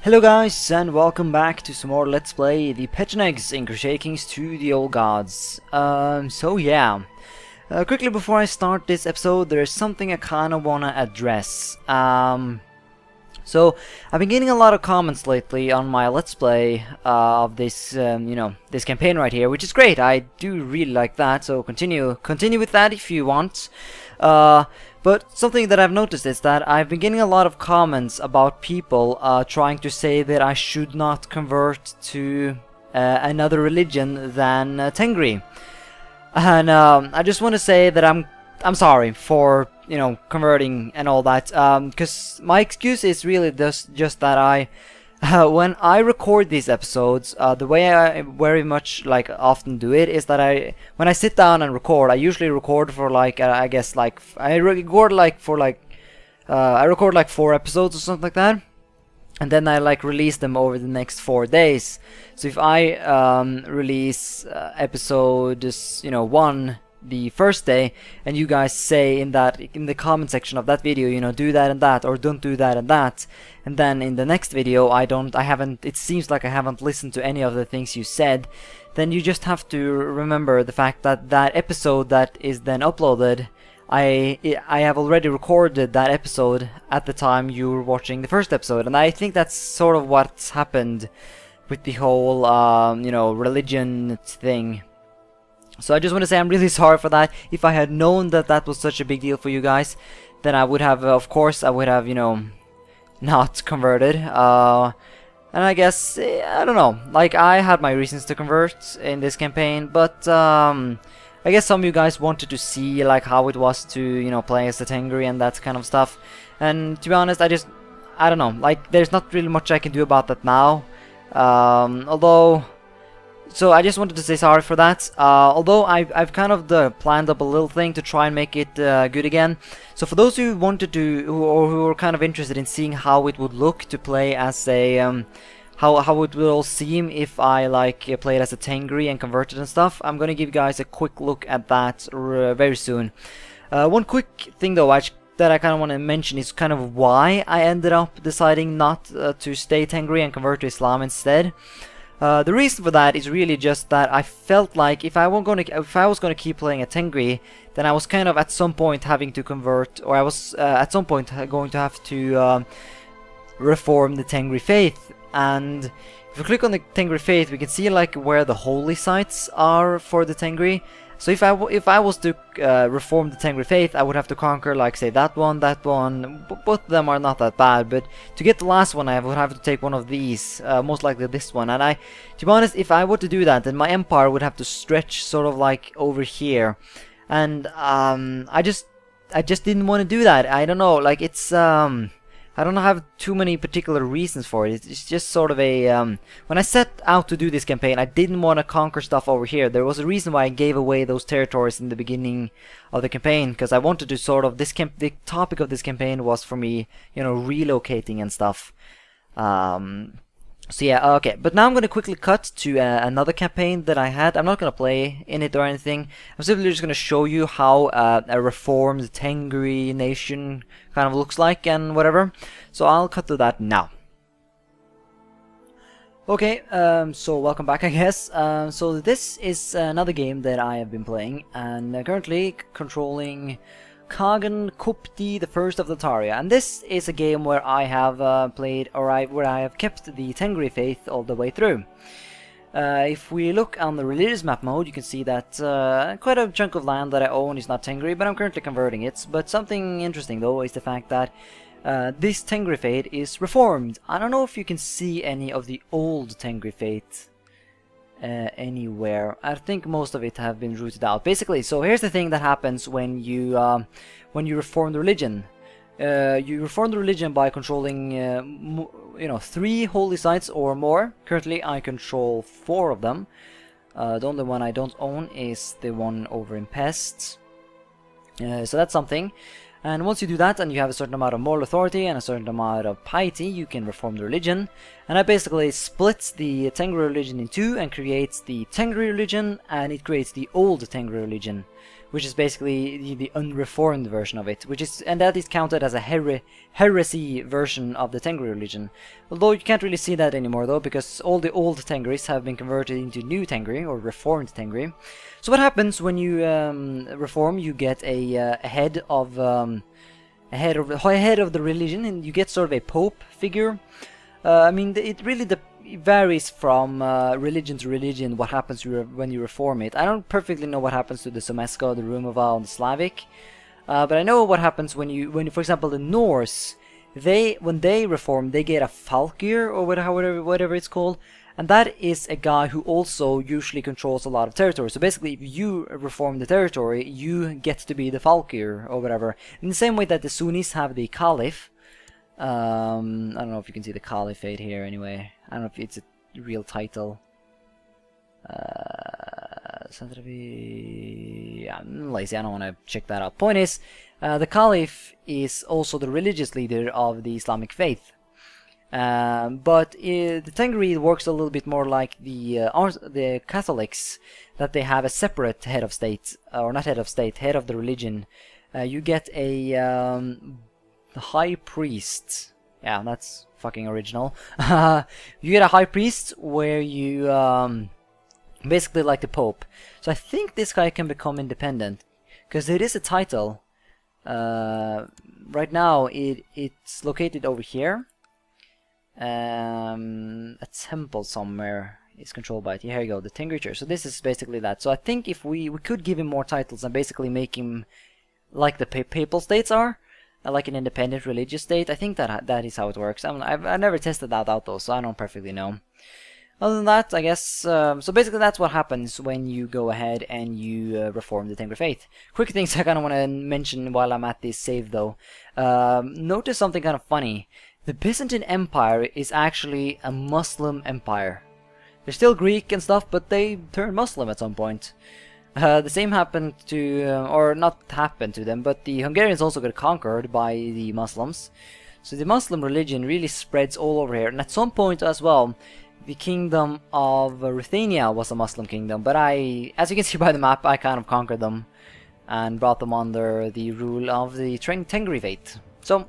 Hello guys, and welcome back to some more Let's Play the Pechenegs in Crusader Kings II The Old Gods. Quickly before I start this episode, there's something I kinda wanna address. So, I've been getting a lot of comments lately on my Let's Play of this, this campaign right here, which is great. I do really like that, so continue with that if you want. But something that I've noticed is that I've been getting a lot of comments about people trying to say that I should not convert to another religion than Tengri. And I just want to say that I'm sorry for converting and all that, because my excuse is really just that I when I record these episodes, the way I very much often do it is that when I sit down and record, I usually record for I record like 4 episodes or something like that, and then I release them over the next 4 days. So if I release episode 1 the first day, and you guys say in the comment section of that video, do that and that, or don't do that and that, and then in the next video it seems like I haven't listened to any of the things you said, then you just have to remember the fact that that episode that is then uploaded, I have already recorded that episode at the time you were watching the first episode, and I think that's sort of what's happened with the whole religion thing. So I just want to say I'm really sorry for that. If I had known that that was such a big deal for you guys, then I would have, of course, not converted. And I guess, I don't know, I had my reasons to convert in this campaign, but I guess some of you guys wanted to see how it was to, play as the Tengri and that kind of stuff. And to be honest, I don't know, there's not really much I can do about that now. So I just wanted to say sorry for that, although I've kind of planned up a little thing to try and make it good again. So for those who wanted to, who are kind of interested in seeing how it would look to play as a, how it will seem if I played as a Tengri and converted and stuff, I'm gonna give you guys a quick look at that very soon. One quick thing though, that I kind of want to mention is kind of why I ended up deciding not to stay Tengri and convert to Islam instead. The reason for that is really just that I felt like if I was going to keep playing a Tengri, then I was kind of at some point having to convert, or I was at some point going to have to reform the Tengri faith. And if we click on the Tengri faith, we can see where the holy sites are for the Tengri. So if I was to reform the Tengri faith, I would have to conquer say that one. Both of them are not that bad, but to get the last one, I would have to take one of these, most likely this one. And to be honest, if I were to do that, then my empire would have to stretch sort of over here, and I just didn't want to do that. I don't know, it's I don't have too many particular reasons for it. It's just sort of a when I set out to do this campaign, I didn't want to conquer stuff over here. There was a reason why I gave away those territories in the beginning of the campaign, because I wanted to sort of the topic of this campaign was for me, relocating and stuff. So yeah, okay, but now I'm going to quickly cut to another campaign that I had. I'm not going to play in it or anything. I'm simply just going to show you how a reformed Tengri nation kind of looks like and whatever. So I'll cut to that now. Okay, so welcome back, I guess. So this is another game that I have been playing, and currently controlling Kagan Kupti the First of Lataria, and this is a game where I have where I have kept the Tengri faith all the way through. If we look on the religious map mode, you can see that quite a chunk of land that I own is not Tengri, but I'm currently converting it. But something interesting though is the fact that this Tengri faith is reformed. I don't know if you can see any of the old Tengri faith anywhere. I think most of it have been rooted out. Basically, so here's the thing that happens when you reform the religion. You reform the religion by controlling 3 holy sites or more. Currently I control 4 of them. The only one I don't own is the one over in Pest. So that's something. And once you do that, and you have a certain amount of moral authority and a certain amount of piety, you can reform the religion. And that basically splits the Tengri religion in 2 and creates the Tengri religion, and it creates the old Tengri religion, which is basically the unreformed version of it, and that is counted as a heresy version of the Tengri religion. Although you can't really see that anymore though, because all the old Tengris have been converted into new Tengri, or reformed Tengri. So what happens when you reform? You get a head of the religion, and you get sort of a pope figure. I mean, it really varies from religion to religion what happens when you reform it. I don't perfectly know what happens to the Someska, the Rumova, and the Slavic, but I know what happens when for example, the Norse, when they reform, they get a Falkir, or whatever it's called, and that is a guy who also usually controls a lot of territory. So basically, if you reform the territory, you get to be the Falkir, or whatever. In the same way that the Sunnis have the Caliph. I don't know if you can see the Caliphate here anyway. I don't know if it's a real title. Yeah, I'm lazy, I don't want to check that out. Point is, the Caliph is also the religious leader of the Islamic faith. But the Tengri works a little bit more like the Catholics, that they have a separate head of state, or not head of state, head of the religion. You get a high priest. Yeah, that's fucking original. You get a high priest where you basically like the Pope. So I think this guy can become independent, because it is a title. Right now it's located over here. A temple somewhere is controlled by it. Here you go, the Tengri Church. So this is basically that. So I think if we could give him more titles and basically make him like the papal states are, like an independent religious state. I think that is how it works. I've never tested that out though, so I don't perfectly know. Other than that, I guess, so basically that's what happens when you go ahead and you reform the Tengri faith. Quick things I kind of want to mention while I'm at this save though. Notice something kind of funny. The Byzantine Empire is actually a Muslim empire. They're still Greek and stuff, but they turned Muslim at some point. The same happened to, or not happened to them, but the Hungarians also got conquered by the Muslims. So the Muslim religion really spreads all over here. And at some point as well, the kingdom of Ruthenia was a Muslim kingdom. But as you can see by the map, I kind of conquered them and brought them under the rule of the Tengri faith. So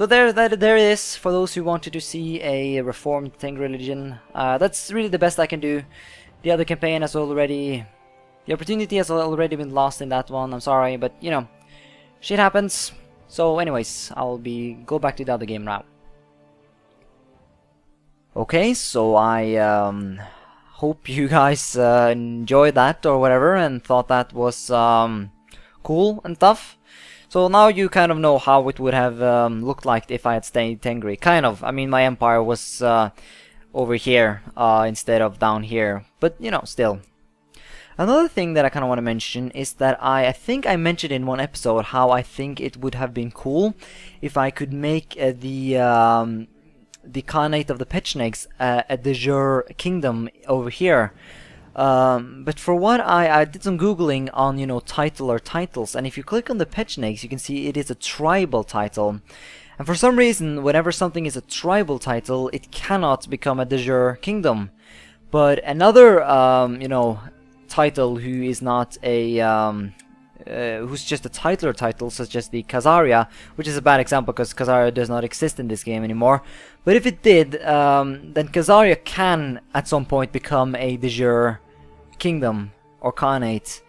there it is, for those who wanted to see a reformed Tengri religion. That's really the best I can do. The other campaign has already... The opportunity has already been lost in that one, I'm sorry, but you know, shit happens. So anyways, I'll go back to the other game now. Okay, so I hope you guys enjoyed that or whatever and thought that was cool and tough. So now you kind of know how it would have looked like if I had stayed Tengri. Kind of. I mean, my empire was over here instead of down here, but you know, still. Another thing that I kind of want to mention is that I think I mentioned in one episode how I think it would have been cool if I could make the Khanate of the Pechenegs a de jure kingdom over here. But for what I did some googling on, you know, title or titles, and if you click on the Pechenegs, you can see it is a tribal title. And for some reason, whenever something is a tribal title, it cannot become a de jure kingdom. But another, you know, title who is not a who's just a title, such as the Khazaria, which is a bad example because Khazaria does not exist in this game anymore. But if it did, then Khazaria can at some point become a de jure kingdom or khanate,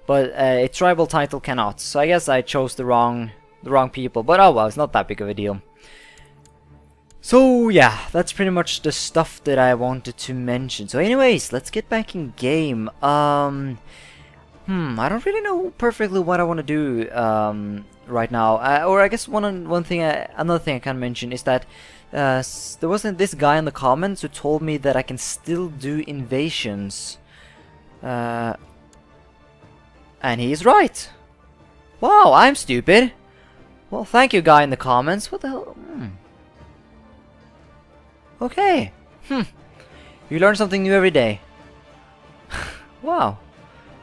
but a tribal title cannot. So I guess I chose the wrong people, but oh well, it's not that big of a deal. So yeah, that's pretty much the stuff that I wanted to mention. So anyways, let's get back in game. I don't really know perfectly what I want to do right now. Or I guess another thing I can mention is that there wasn't this guy in the comments who told me that I can still do invasions. And he's right. Wow, I'm stupid. Well, thank you, guy in the comments. What the hell? Okay. You learn something new every day. Wow.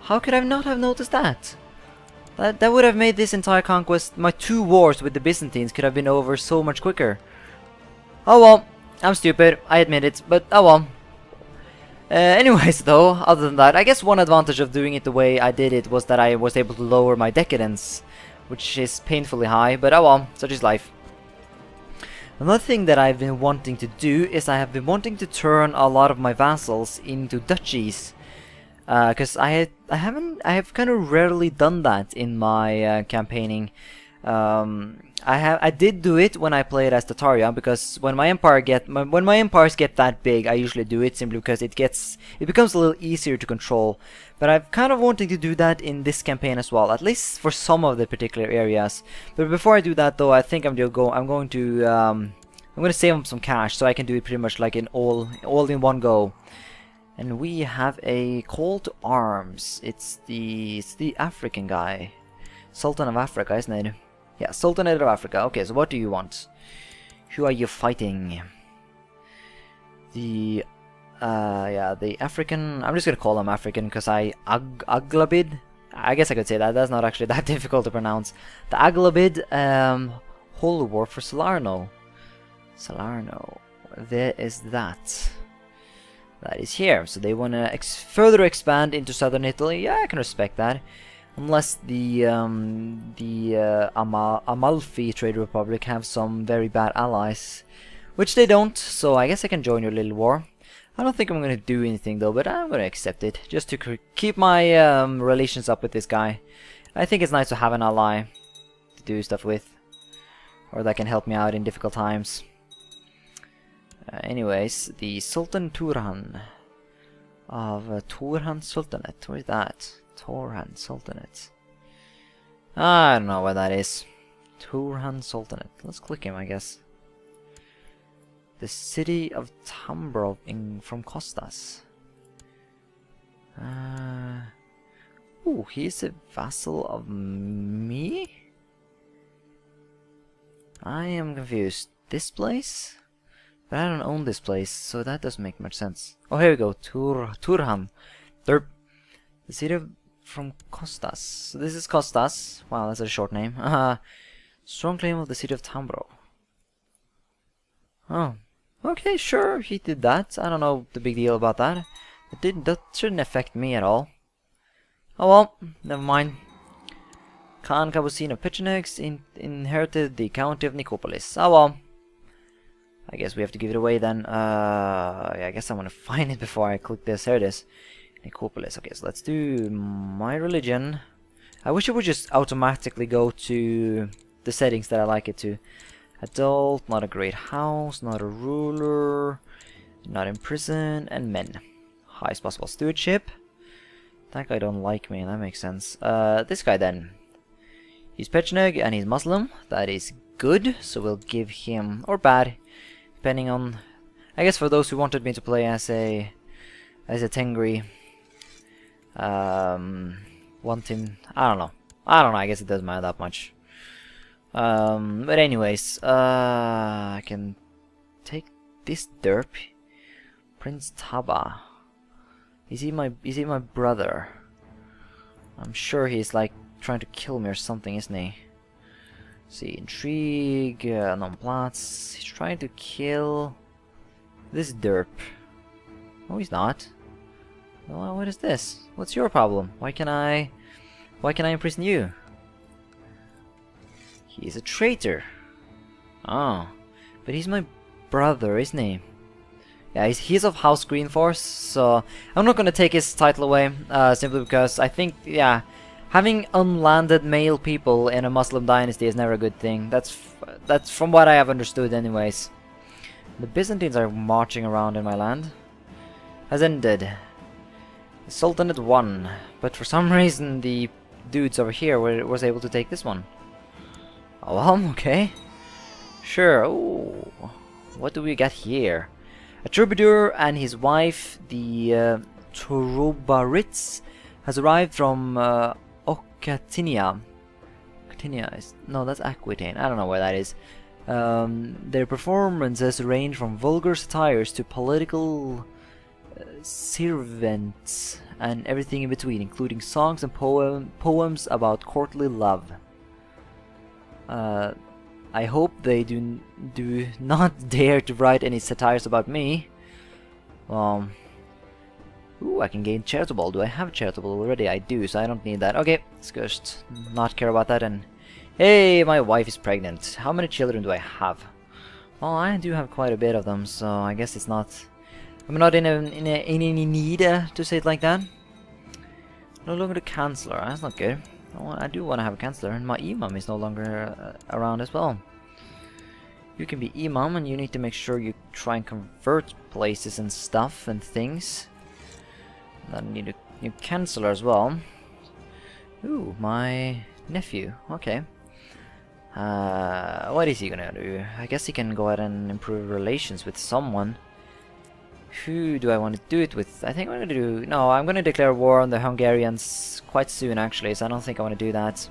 How could I not have noticed that? That would have made this entire conquest, my 2 wars with the Byzantines could have been over so much quicker. Oh well, I'm stupid, I admit it, but oh well. Anyways, though, other than that, I guess one advantage of doing it the way I did it was that I was able to lower my decadence, which is painfully high, but oh well, such is life. Another thing that I've been wanting to do is I have been wanting to turn a lot of my vassals into duchies, because I have kind of rarely done that in my campaigning. I did do it when I played as Tataria, because when my empires get that big, I usually do it simply because it becomes a little easier to control. But I've kind of wanting to do that in this campaign as well, at least for some of the particular areas. But before I do that, though, I think I'm going to save up some cash so I can do it pretty much like an all in one go. And we have a call to arms. It's the African guy, Sultan of Africa, isn't it? Yeah, Sultanate of Africa. Okay, so what do you want? Who are you fighting? The African. I'm just gonna call him African because Aglabid. I guess I could say that. That's not actually that difficult to pronounce. The Aglabid Holy War for Salerno. Salerno. There is that. That is here. So they want to further expand into southern Italy. Yeah, I can respect that. Unless the Amalfi Trade Republic have some very bad allies, which they don't. So I guess I can join your little war. I don't think I'm gonna do anything though, but I'm gonna accept it just to keep my relations up with this guy. I think it's nice to have an ally to do stuff with, or that can help me out in difficult times. Anyways, the Sultan Turhan of Turhan Sultanate. Where's that? Turhan Sultanate. I don't know where that is. Turhan Sultanate. Let's click him, I guess. The city of Tambro from Kostas. Ooh, he's a vassal of me? I am confused. This place? But I don't own this place, so that doesn't make much sense. Oh, here we go. Turhan. Derp. The city of from Kostas. So this is Kostas. Wow, that's a short name. Strong claim of the city of Tambro. Oh. Okay, sure, he did that. I don't know the big deal about that. That shouldn't affect me at all. Oh well, never mind. Khan Kabusin of Pechenegs inherited the county of Nicopolis. Oh well. I guess we have to give it away then. Yeah, I guess I want to find it before I click this. Here it is. Nicopolis. Okay, so let's do my religion. I wish it would just automatically go to the settings that I like it to. Adult, not a great house, not a ruler, not in prison, and men. Highest possible stewardship. That guy don't like me, that makes sense. This guy then. He's Pecheneg and he's Muslim. That is good, so we'll give him, or bad, depending on, I guess for those who wanted me to play as a Tengri. Want him, I don't know, I guess it doesn't matter that much. But anyways, I can take this derp. Prince Taba. Is he my brother? I'm sure he's like trying to kill me or something, isn't he? See, intrigue, non-plots. He's trying to kill this derp. No, he's not. Well, what is this? What's your problem? Why can I imprison you? He's a traitor. Oh, but he's my brother, isn't he? Yeah, he's of House GreenFors, so I'm not gonna take his title away, simply because I think, yeah, having unlanded male people in a Muslim dynasty is never a good thing. That's from what I have understood, anyways. The Byzantines are marching around in my land. Has ended. The Sultanate won, but for some reason the dudes over here was able to take this one. Oh well, okay. Sure. Oh, what do we got here? A troubadour and his wife, the Troubarits, has arrived from Occitania. Occitania is... no, that's Aquitaine. I don't know where that is. Their performances range from vulgar satires to political servants and everything in between, including songs and poems about courtly love. I hope they do not dare to write any satires about me. Ooh, I can gain charitable. Do I have charitable already? I do, so I don't need that. Okay, let's just not care about that. And hey, my wife is pregnant. How many children do I have? Well, I do have quite a bit of them, so I guess it's not... I'm not in any need, to say it like that. No longer the Chancellor. That's not good. I do want to have a Chancellor, and my Imam is no longer around as well. You can be Imam, and you need to make sure you try and convert places and stuff and things. Then I need a new Chancellor as well. Ooh, my nephew. Okay. What is he gonna do? I guess he can go ahead and improve relations with someone. Who do I want to do it with? I think I'm gonna do... No, I'm gonna declare war on the Hungarians quite soon, actually, so I don't think I want to do that.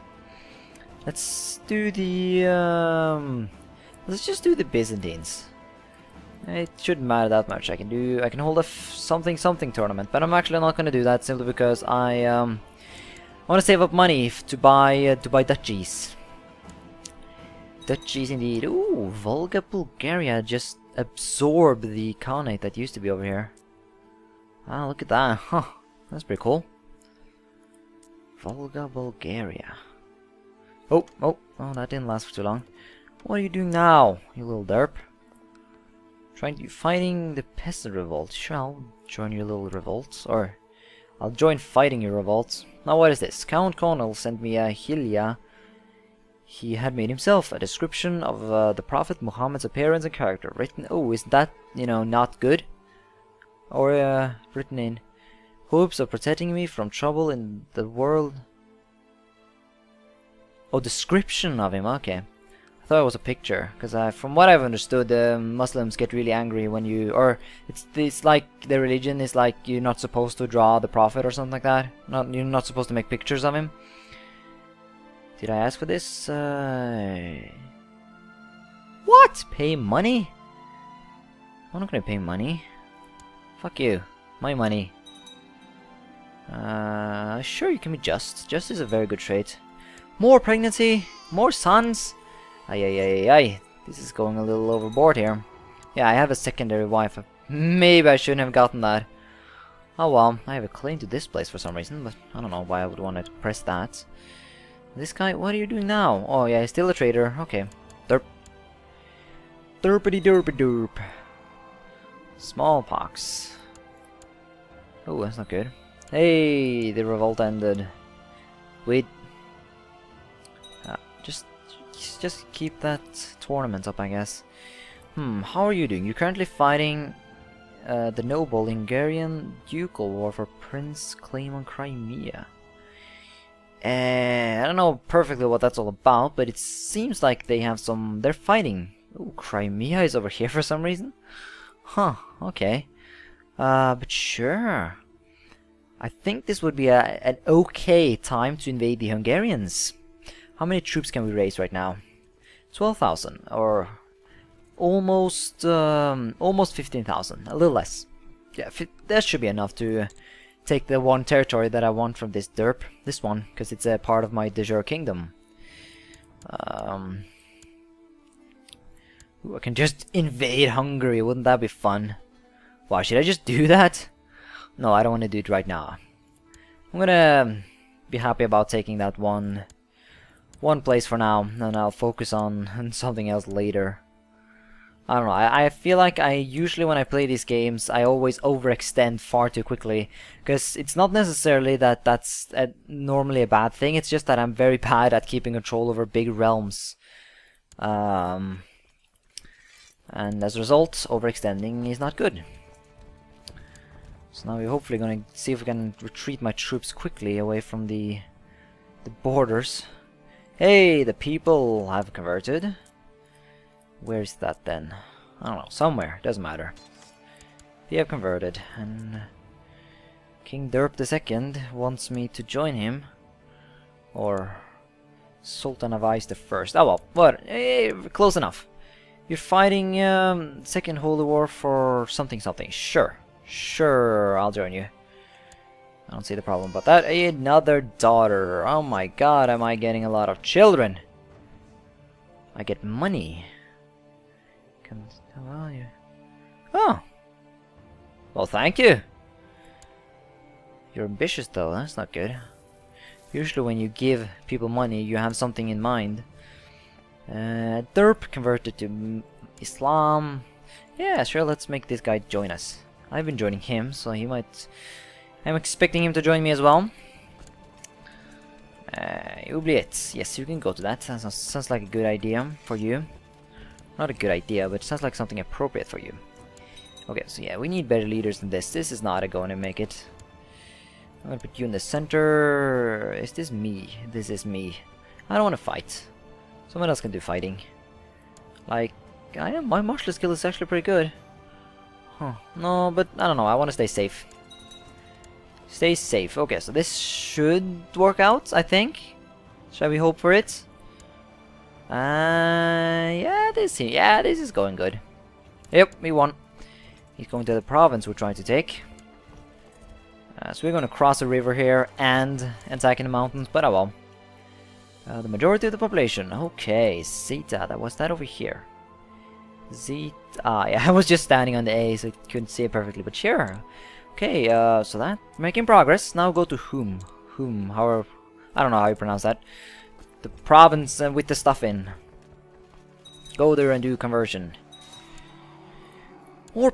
Let's do the... Let's just do the Byzantines. It shouldn't matter that much. I can hold a something tournament, but I'm actually not gonna do that simply because I want to save up money to buy duchies. Duchies indeed. Ooh, Volga, Bulgaria just absorbed the Khanate that used to be over here. Ah, look at that. Huh. That's pretty cool. Volga, Bulgaria. Oh, that didn't last for too long. What are you doing now, you little derp? Fighting the peasant revolt. Sure, I'll join your little revolt. Or, I'll join fighting your revolt. Now what is this? Count Connell sent me a Hilya he had made himself. A description of the Prophet Muhammad's appearance and character. Written... Oh, is that, you know, not good? Or, written in hopes of protecting me from trouble in the world. Oh, description of him. Okay. I thought it was a picture, because from what I've understood, Muslims get really angry when you, or it's like their religion is like you're not supposed to draw the Prophet or something like that. You're not supposed to make pictures of him. Did I ask for this? What? Pay money? I'm not gonna pay money. Fuck you. My money. Sure, you can be just. Just is a very good trait. More pregnancy, more sons. Ay. This is going a little overboard here. Yeah, I have a secondary wife. Maybe I shouldn't have gotten that. Oh well, I have a claim to this place for some reason, but I don't know why I would want to press that. This guy, what are you doing now? Oh yeah, he's still a traitor. Okay. Derp. Derpity derpy derp. Smallpox. Oh, that's not good. Hey, the revolt ended. Wait. Just keep that tournament up, I guess. How are you doing? You're currently fighting the noble Hungarian ducal war for Prince claim on Crimea. I don't know perfectly what that's all about, but it seems like they have some... They're fighting. Ooh, Crimea is over here for some reason? Huh, okay. But sure. I think this would be an okay time to invade the Hungarians. How many troops can we raise right now? 12,000, or almost 15,000, a little less. Yeah, that should be enough to take the one territory that I want from this derp. This one, because it's a part of my de jure kingdom. Ooh, I can just invade Hungary, wouldn't that be fun? Wow, should I just do that? No, I don't want to do it right now. I'm gonna be happy about taking that one place for now, and I'll focus on something else later. I don't know, I feel like I usually when I play these games, I always overextend far too quickly, because it's not necessarily that that's normally a bad thing, it's just that I'm very bad at keeping control over big realms. And as a result, overextending is not good. So now we're hopefully going to see if we can retreat my troops quickly away from the borders. Hey, the people have converted. Where's that then? I don't know, somewhere, doesn't matter. They have converted, and King Derp II wants me to join him. Or Sultan of Ice I. Oh well, what? Hey, close enough. You're fighting Second Holy War for something. Sure, I'll join you. I don't see the problem about that. Another daughter. Oh my god, am I getting a lot of children? I get money. Oh. Well, thank you. You're ambitious though, that's not good. Usually when you give people money, you have something in mind. Derp converted to Islam. Yeah, sure, let's make this guy join us. I've been joining him, so he might... I'm expecting him to join me as well. Oubliette. Yes, you can go to that. Sounds like a good idea for you. Not a good idea, but it sounds like something appropriate for you. Okay, so yeah, we need better leaders than this. This is not going to make it. I'm gonna put you in the center. Is this me? This is me. I don't want to fight. Someone else can do fighting. Like, my martial skill is actually pretty good. Huh. No, but I don't know. I want to stay safe. Stay safe. Okay, so this should work out, I think. Shall we hope for it? Yeah, this is going good. Yep, we won. He's going to the province we're trying to take. So we're going to cross a river here and attack in the mountains, but oh well. The majority of the population. Okay, Zeta, that was that over here. Zeta, yeah, I was just standing on the A, so I couldn't see it perfectly, but sure. Okay, so that, making progress. Now go to Whom, however, I don't know how you pronounce that. The province with the stuff in. Go there and do conversion. Or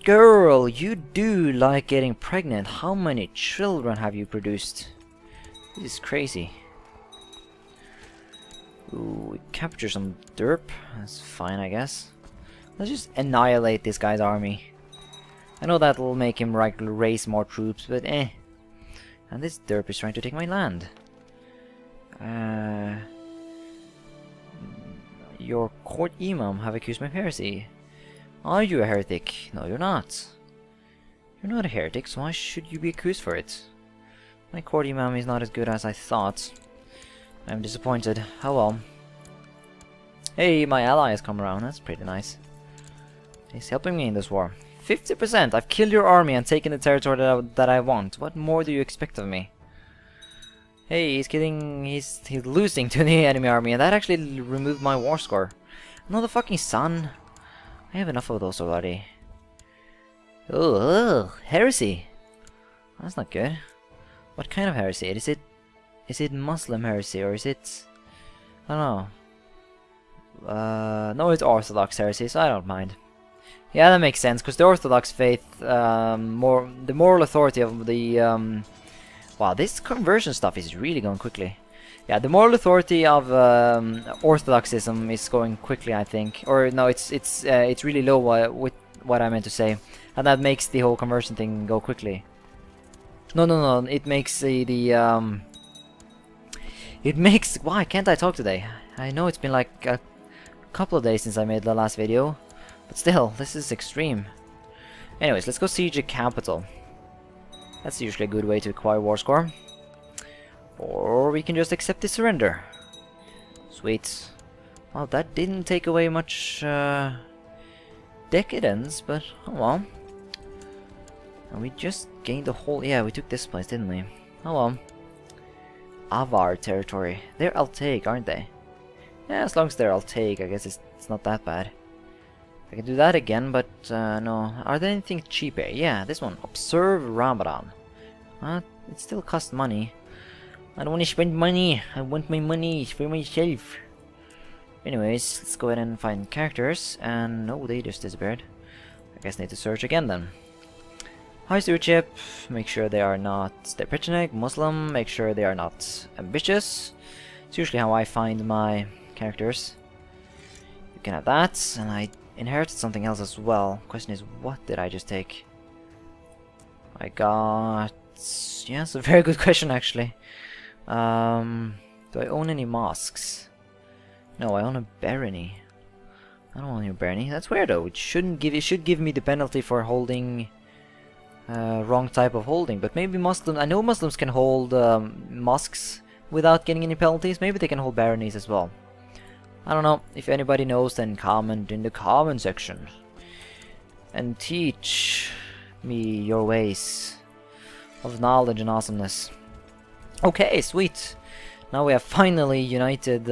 girl, you do like getting pregnant. How many children have you produced? This is crazy. Ooh, we capture some derp. That's fine, I guess. Let's just annihilate this guy's army. I know that will make him raise more troops, but eh. And this derp is trying to take my land. Your court imam have accused me of heresy. Are you a heretic? No, you're not. You're not a heretic, so why should you be accused for it? My court imam is not as good as I thought. I'm disappointed. Oh well. Hey, my ally has come around. That's pretty nice. He's helping me in this war. 50%! I've killed your army and taken the territory that I want. What more do you expect of me? Hey, he's losing to the enemy army, and that actually removed my war score. Another fucking sun. I have enough of those already. Ugh, heresy. That's not good. What kind of heresy? Is it Muslim heresy, or is it... I don't know. No, it's Orthodox heresy, so I don't mind. Yeah, that makes sense, because the Orthodox faith, the moral authority of the... wow, this conversion stuff is really going quickly. Yeah, the moral authority of Orthodoxism is going quickly, I think. Or no, it's really low with what I meant to say, and that makes the whole conversion thing go quickly. No, it makes it makes... Why can't I talk today? I know it's been like a couple of days since I made the last video, but still, this is extreme. Anyways, let's go siege a capital. That's usually a good way to acquire war score. Or we can just accept the surrender. Sweet. Well, that didn't take away much decadence, but oh well. And we just gained the whole... Yeah, we took this place, didn't we? Oh well. Avar territory. They're Altaic, aren't they? Yeah, as long as they're Altaic, I guess it's not that bad. I can do that again, but no. Are there anything cheaper? Yeah, this one. Observe Ramadan. It still costs money. I don't want to spend money. I want my money for myself. Anyways, let's go ahead and find characters. And no, they just disappeared. I guess I need to search again then. High stewardship. Make sure they are not... They're Pecheneg, Muslim. Make sure they are not ambitious. It's usually how I find my characters. You can have that. And I inherited something else as well. Question is, what did I just take? I got... Yeah, it's a very good question actually. Do I own any mosques? No, I own a barony. I don't own your barony. That's weird though. It shouldn't give... It should give me the penalty for holding... wrong type of holding. But maybe Muslims... I know Muslims can hold mosques without getting any penalties. Maybe they can hold baronies as well. I don't know. If anybody knows, then comment in the comment section. And teach me your ways of knowledge and awesomeness. Okay, sweet. Now we have finally united,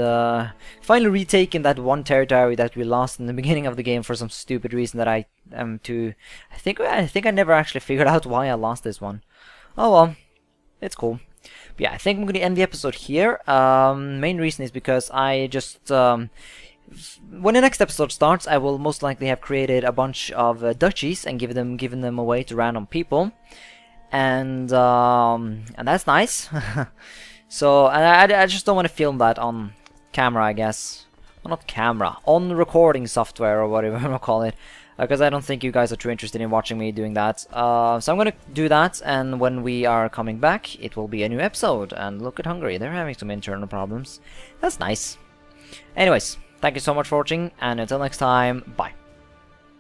finally retaken that one territory that we lost in the beginning of the game for some stupid reason that I am too... I think I never actually figured out why I lost this one. Oh well, it's cool. But yeah, I think I'm going to end the episode here. Main reason is because I just... when the next episode starts, I will most likely have created a bunch of duchies and given them away to random people, and that's nice. So I just don't want to film that on camera, I guess. Well, not camera, on recording software or whatever you want to call it, because I don't think you guys are too interested in watching me doing that. So I'm gonna do that, and when we are coming back, it will be a new episode. And look at Hungary, they're having some internal problems. That's nice. Anyways. Thank you so much for watching, and until next time, bye.